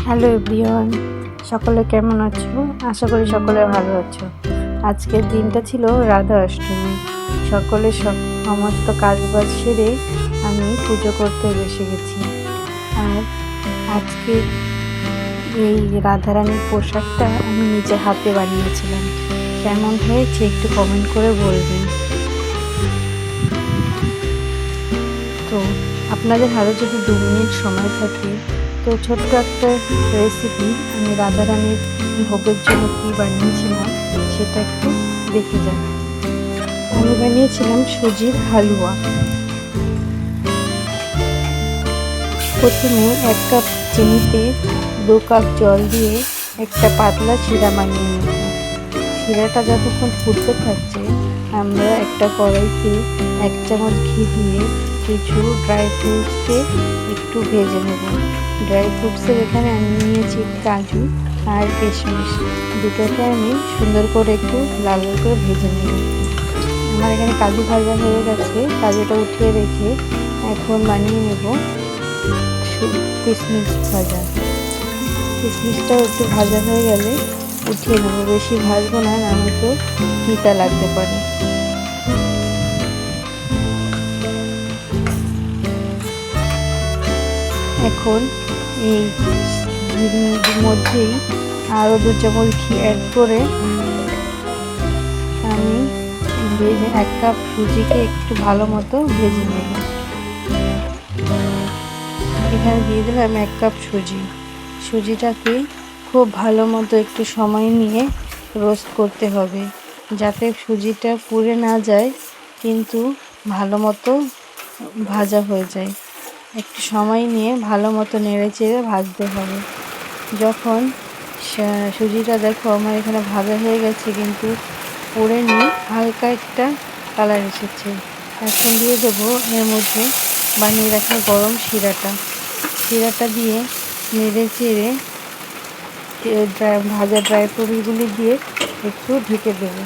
Hello everyone, সকলে কেমন আছো? আশা করি সকলে ভালো আছো। আজকের দিনটা ছিল রাধা অষ্টমী। সমস্ত কাজবাজ সেরে আমি পুজো করতে বসে গেছি। আর আজকে এই রাধারানীর পোশাকটা আমি নিজে হাতে বানিয়েছিলাম। কেমন হয়েছে একটু কমেন্ট করে বলবেন। তো আপনাদের হাতে যদি 2 মিনিট সময় থাকে তো ছোট্ট একটা রেসিপি আমি রাধারানীর ভোগের জন্য কী বানিয়েছিলাম সেটা একটু দেখে যান। আমি বানিয়েছিলাম সুজির হালুয়া। প্রথমে 1 কাপ চিনিতে 2 কাপ জল দিয়ে একটা পাতলা শিরা বানিয়ে নেব। শিরাটা যতক্ষণ ফুটতে থাকছে আমরা একটা কড়াইতে 1 চামচ ঘি দিয়ে কিছু ড্রাই ফ্রুটসকে একটু ভেজে নেব। ড্রাই ফ্রুটসের এখানে আমি নিয়েছি কাজু আর কিশমিশ, দুটোকে আমি সুন্দর করে একটু লাল লাল করে ভেজে নেব। আমার এখানে কাজু ভাজা হয়ে গেছে, কাজুটা উঠিয়ে রেখে এখন বানিয়ে নেব কিশমিশ ভাজা। কিশমিশটাও একটু ভাজা হয়ে গেলে উঠিয়ে নেব, বেশি ভাজবো না, নাহলে তো তিতা লাগতে পারে। এখন এই ঘির মধ্যেই আরও 2 চামচ ঘি অ্যাড করে আমি 1 কাপ সুজিকে একটু ভালো মতো ভেজে নেব। এখানে দিয়ে দিলাম 1 কাপ সুজিটাকে খুব ভালো মতো একটু সময় নিয়ে রোস্ট করতে হবে, যাতে সুজিটা পুড়ে না যায় কিন্তু ভালো মতো ভাজা হয়ে যায়। একটু সময় নিয়ে ভালো মতো নেড়ে চেড়ে ভাজতে হবে। যখন সুজিটা দেখো আমার এখানে ভাজা হয়ে গেছে কিন্তু পুড়ে নিয়ে হালকা একটা কালার এসেছে, এখন দিয়ে দেবো এর মধ্যে বানিয়ে রাখা গরম শিরাটা দিয়ে নেড়ে চেড়ে ভাজা ড্রাই ফ্রুটগুলি দিয়ে একটু ঢেকে দেবো।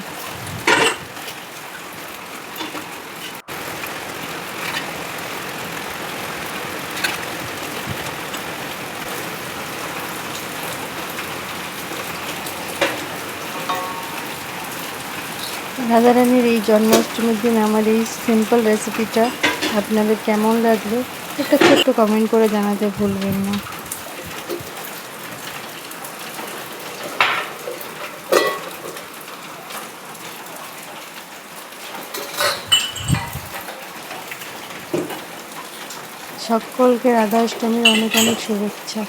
রাধারানীর এই জন্মাষ্টমীর দিন আমার এই সিম্পল রেসিপিটা আপনাদের কেমন লাগলো একটা ছোট্ট কমেন্ট করে জানাতে ভুলবেন না। সকলকে রাধা অষ্টমীর অনেক অনেক শুভেচ্ছা।